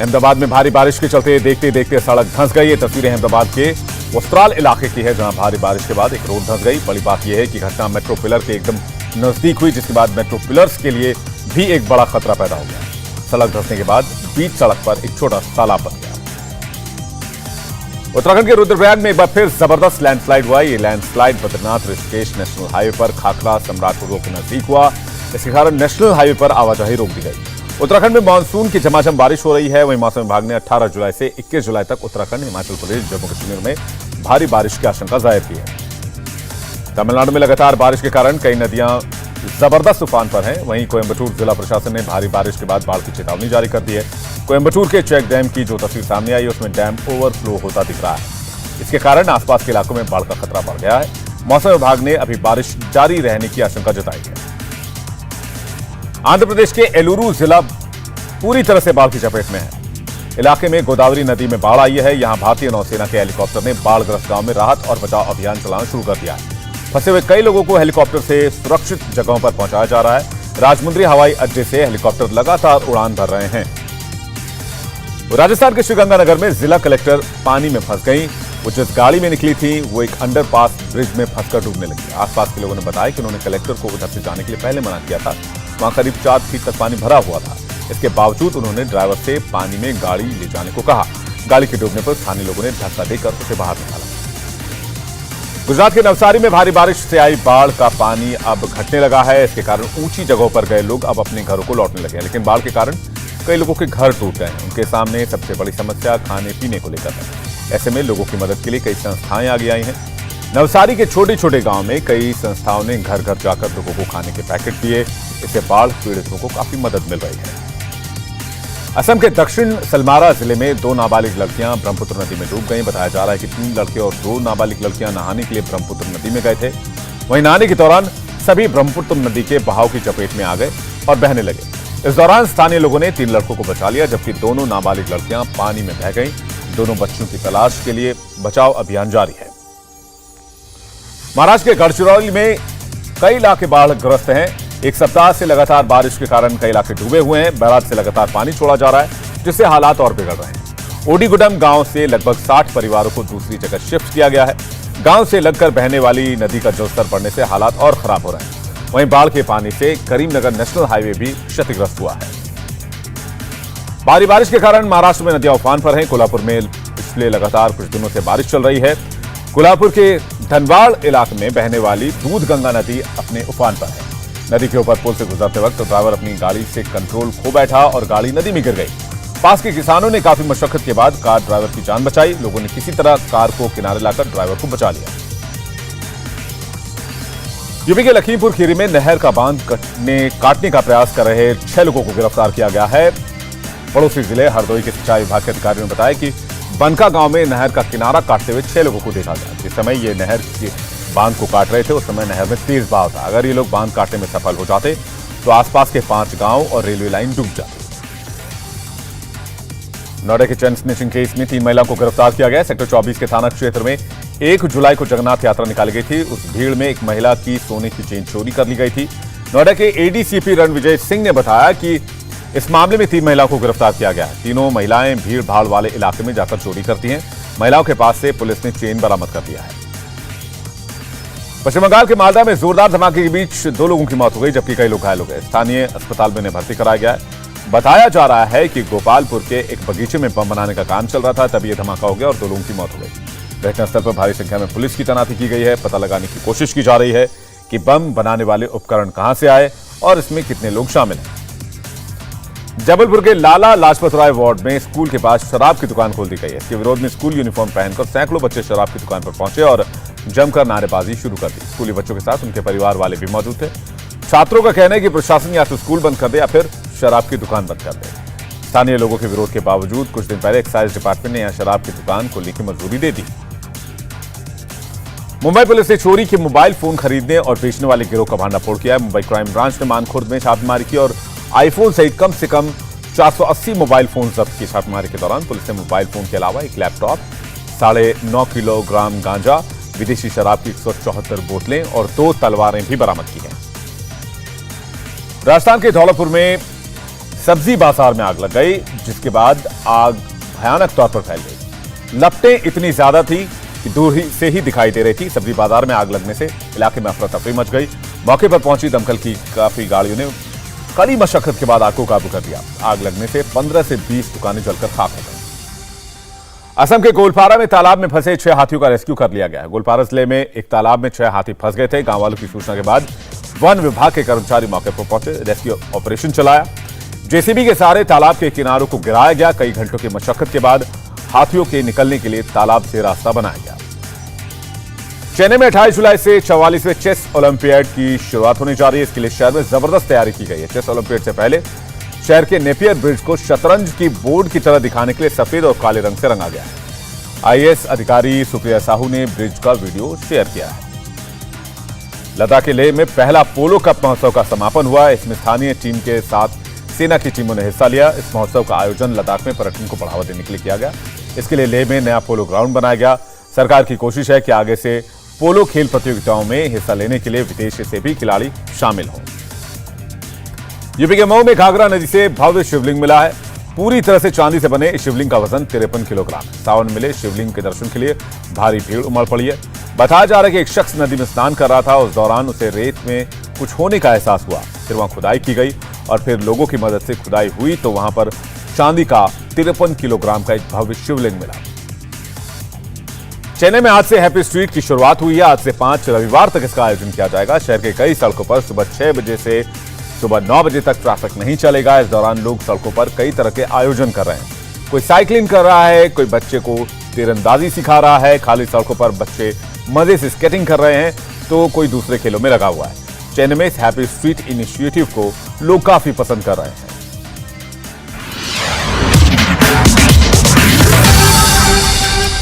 अहमदाबाद में भारी बारिश के चलते देखते देखते सड़क धंस गई। ये तस्वीरें अहमदाबाद के वस्त्राल इलाके की है, जहां भारी बारिश के बाद एक रोड धंस गई। बड़ी बात यह है कि घटना मेट्रो पिलर के एकदम नजदीक हुई, जिसके बाद मेट्रो पिलर्स के लिए भी एक बड़ा खतरा पैदा हो गया। सड़क धंसने के बाद बीच सड़क पर एक छोटा तालाब बन गया। उत्तराखंड के रुद्रप्रयाग में एक बार फिर जबरदस्त लैंडस्लाइड हुआ। ये landslide Badrinath Rishikesh national highway पर खाखरा सम्राटपुर रोड के नजदीक हुआ। इसके कारण नेशनल हाईवे पर आवाजाही रोक दी गई। उत्तराखंड में मानसून की झमाझम बारिश हो रही है। वहीं मौसम विभाग ने 18 जुलाई से 21 जुलाई तक उत्तराखंड, हिमाचल प्रदेश, जम्मू कश्मीर में भारी बारिश की आशंका जाहिर की है। तमिलनाडु में लगातार बारिश के कारण कई नदियां जबरदस्त उफान पर हैं। वहीं कोयंबटूर जिला प्रशासन ने भारी बारिश के बाद बाढ़ की चेतावनी जारी कर दी है। कोयंबटूर के चेक डैम की जो तस्वीर सामने आई, उसमें डैम ओवरफ्लो होता दिख रहा है। इसके कारण आसपास के इलाकों में बाढ़ का खतरा बढ़ गया है। मौसम विभाग ने अभी बारिश जारी रहने की आशंका जताई है। आंध्र प्रदेश के एलुरु जिला पूरी तरह से बाढ़ की चपेट में है। इलाके में गोदावरी नदी में बाढ़ आई है। यहां भारतीय नौसेना के हेलीकॉप्टर ने बाढ़ग्रस्त गांव में राहत और बचाव अभियान चलाना शुरू कर दिया है। फंसे हुए कई लोगों को हेलीकॉप्टर से सुरक्षित जगहों पर पहुंचाया जा रहा है। राजमुंद्री हवाई अड्डे से हेलीकॉप्टर लगातार उड़ान भर रहे हैं। राजस्थान के श्रीगंगानगर में जिला कलेक्टर पानी में फंस गई। वो जिस गाड़ी में निकली थी वो एक अंडरपास ब्रिज में फंसकर डूबने लगी। आसपास के लोगों ने बताया कि उन्होंने कलेक्टर को उधर से जाने के लिए पहले मना किया था। वहां करीब 4 फीट तक पानी भरा हुआ था। इसके बावजूद उन्होंने ड्राइवर से पानी में गाड़ी ले जाने को कहा। गाड़ी के डूबने पर स्थानीय लोगों ने धक्का देकर उसे बाहर निकाला। गुजरात के नवसारी में भारी बारिश से आई बाढ़ का पानी अब घटने लगा है। इसके कारण ऊंची जगहों पर गए लोग अब अपने घरों को लौटने लगे हैं, लेकिन बाढ़ के कारण कई लोगों के घर टूट गए हैं। उनके सामने सबसे बड़ी समस्या खाने पीने को लेकर है। ऐसे में लोगों की मदद के लिए कई संस्थाएं आगे आई हैं। नवसारी के छोटे छोटे गांव में कई संस्थाओं ने घर घर जाकर लोगों को खाने के पैकेट दिए। इससे बाढ़ पीड़ितों को काफी मदद मिल रही है। असम के दक्षिण सलमारा जिले में 2 नाबालिग लड़कियां ब्रह्मपुत्र नदी में डूब गईं। बताया जा रहा है कि 3 लड़के और 2 नाबालिग लड़कियां नहाने के लिए ब्रह्मपुत्र नदी में गए थे। वहीं नहाने के दौरान सभी ब्रह्मपुत्र नदी के बहाव की चपेट में आ गए और बहने लगे। इस दौरान स्थानीय लोगों ने 3 लड़कों को बचा लिया, जबकि दोनों नाबालिग लड़कियां पानी में बह गईं। दोनों बच्चों की तलाश के लिए बचाव अभियान जारी है। महाराष्ट्र के गढ़चिरौली में कई इलाके बाढ़ग्रस्त हैं। एक सप्ताह से लगातार बारिश के कारण कई इलाके डूबे हुए हैं। बैराज से लगातार पानी छोड़ा जा रहा है, जिससे हालात और बिगड़ रहे हैं। ओडीगुडम गांव से लगभग 60 परिवारों को दूसरी जगह शिफ्ट किया गया है। गांव से लगकर बहने वाली नदी का जलस्तर बढ़ने से हालात और खराब हो रहे हैं। वहीं बाढ़ के पानी से करीमनगर नेशनल हाईवे भी क्षतिग्रस्त हुआ है। भारी बारिश के कारण महाराष्ट्र में नदियां उफान पर हैं। कोल्हापुर में पिछले लगातार कुछ दिनों से बारिश चल रही है। कोल्हापुर के धनवाड़ इलाके में बहने वाली दूधगंगा नदी अपने उफान पर है। नदी के ऊपर पुल से गुजरते वक्त ड्राइवर अपनी गाड़ी से कंट्रोल खो बैठा और गाड़ी नदी में गिर गई। पास के किसानों ने काफी मशक्कत के बाद कार ड्राइवर की जान बचाई। लोगों ने किसी तरह कार को किनारे लाकर ड्राइवर को बचा लिया। यूपी के लखीमपुर खीरी में नहर का बांध काटने का प्रयास कर रहे 6 लोगों को गिरफ्तार किया गया है। पड़ोसी जिले हरदोई के सिंचाई विभाग के अधिकारियों ने बताया कि बनका गांव में नहर का किनारा काटते हुए 6 लोगों को देखा गया। जिस समय ये नहर के बांध को काट रहे थे उस समय नहर में तेज बहाव था। अगर ये लोग बांध काटने में सफल हो जाते तो आसपास के 5 गांव और रेलवे लाइन डूब जाती। नोएडा के चैन स्नैचिंग केस में 3 महिलाओं को गिरफ्तार किया गया। सेक्टर 24 के थाना क्षेत्र में 1 जुलाई को जगन्नाथ यात्रा निकाली गई थी। उस भीड़ में एक महिला की सोने की चेन चोरी कर ली गई थी। नोएडा के एडीसीपी रणविजय सिंह ने बताया कि इस मामले में 3 महिलाओं को गिरफ्तार किया गया है। तीनों महिलाएं भीड़ भाड़ वाले इलाके में जाकर चोरी करती हैं। महिलाओं के पास से पुलिस ने चेन बरामद कर दिया है। पश्चिम बंगाल के मालदा में जोरदार धमाके के बीच 2 लोगों की मौत हो गई, जबकि कई लोग घायल हो गए। स्थानीय अस्पताल में उन्हें भर्ती कराया गया है। बताया जा रहा है कि गोपालपुर के एक बगीचे में बम बनाने का काम चल रहा था, तब यह धमाका हो गया और 2 लोगों की मौत हो गई। घटनास्थल पर भारी संख्या में पुलिस की तैनाती की गई है। पता लगाने की कोशिश की जा रही है कि बम बनाने वाले उपकरण कहां से आए और इसमें कितने लोग शामिल हैं। जबलपुर के लाला लाजपत राय वार्ड में स्कूल के पास शराब की दुकान खोल दी गई है। इसके विरोध में स्कूल यूनिफॉर्म पहनकर सैकड़ों बच्चे शराब की दुकान पर पहुंचे और जमकर नारेबाजी शुरू कर दी। स्कूली बच्चों के साथ उनके परिवार वाले भी मौजूद थे। छात्रों का कहना है कि प्रशासन या तो स्कूल बंद कर दे या फिर शराब की दुकान बंद कर दे। स्थानीय लोगों के विरोध के बावजूद कुछ दिन पहले एक्साइज डिपार्टमेंट ने यहां शराब की दुकान खोलने की मंजूरी दे दी। मुंबई पुलिस ने चोरी के मोबाइल फोन खरीदने और बेचने वाले गिरोह का भांडाफोड़ किया है। मुंबई क्राइम ब्रांच ने मानखुर्द में छापेमारी की और आईफोन सहित कम से कम 480 मोबाइल फोन जब्त की। छापेमारी के दौरान पुलिस ने मोबाइल फोन के अलावा एक लैपटॉप, 9.5 किलोग्राम गांजा, विदेशी शराब की 174 बोतलें और 2 तलवारें भी बरामद की हैं। राजस्थान के धौलापुर में सब्जी बाजार में आग लग गई, जिसके बाद आग भयानक तौर पर फैल गई। लपटें इतनी ज्यादा थी कि दूर ही से ही दिखाई दे रही थी। सब्जी बाजार में आग लगने से इलाके में अफरा तफरी मच गई। मौके पर पहुंची दमकल की काफी गाड़ियों ने कड़ी मशक्कत के बाद आग को काबू कर लिया। आग लगने से 15 से 20 दुकानें जलकर खाक हो गई। असम के गोलपारा में तालाब में फंसे 6 हाथियों का रेस्क्यू कर लिया गया। गोलपारा जिले में एक तालाब में 6 हाथी फंस गए थे। गांव वालों की सूचना के बाद वन विभाग के कर्मचारी मौके पर पहुंचे, रेस्क्यू ऑपरेशन चलाया। जेसीबी के सहारे तालाब के किनारों को गिराया गया। कई घंटों की मशक्कत के बाद हाथियों के निकलने के लिए तालाब से रास्ता बनाया गया। चेन्नई में 28 जुलाई से 44वें चेस ओलंपियाड की शुरुआत होने जा रही है। इसके लिए शहर में जबरदस्त तैयारी की गई है। चेस ओलंपियाड से पहले शहर के नेपियर ब्रिज को शतरंज की बोर्ड की तरह दिखाने के लिए सफेद और काले रंग से रंगा गया है। आईएएस अधिकारी सुप्रिया साहू ने ब्रिज का वीडियो शेयर किया है। लद्दाख के लेह में पहला पोलो कप महोत्सव का समापन हुआ। इसमें स्थानीय टीम के साथ सेना की टीमों ने हिस्सा लिया। इस महोत्सव का आयोजन लद्दाख में पर्यटन को बढ़ावा देने के लिए किया गया। इसके लिए लेह में नया पोलो ग्राउंड बनाया गया। सरकार की कोशिश है कि आगे से पोलो खेल प्रतियोगिताओं में हिस्सा लेने के लिए विदेश से भी खिलाड़ी शामिल हों। यूपी के मऊ में घाघरा नदी से भव्य शिवलिंग मिला है। पूरी तरह से चांदी से बने इस शिवलिंग का वजन 53 किलोग्राम है। सावन मिले शिवलिंग के दर्शन के लिए भारी भीड़ उमड़ पड़ी है। बताया जा रहा है कि एक शख्स नदी में स्नान कर रहा था। उस दौरान उसे रेत में कुछ होने का एहसास हुआ। फिर वहां खुदाई की गई और फिर लोगों की मदद से खुदाई हुई तो वहां पर चांदी का 53 किलोग्राम का एक भव्य शिवलिंग मिला। चेन्नई में आज से हैप्पी स्ट्रीट की शुरुआत हुई है। आज से 5 रविवार तक इसका आयोजन किया जाएगा। शहर के कई सड़कों पर सुबह 6 बजे से सुबह 9 बजे तक ट्रैफिक नहीं चलेगा। इस दौरान लोग सड़कों पर कई तरह के आयोजन कर रहे हैं। कोई साइकिलिंग कर रहा है, कोई बच्चे को तीरंदाजी सिखा रहा है, खाली सड़कों पर बच्चे मजे से स्केटिंग कर रहे हैं तो कोई दूसरे खेलों में लगा हुआ है। चेन्नई में इस हैप्पी स्ट्रीट इनिशिएटिव को लोग काफी पसंद कर रहे हैं।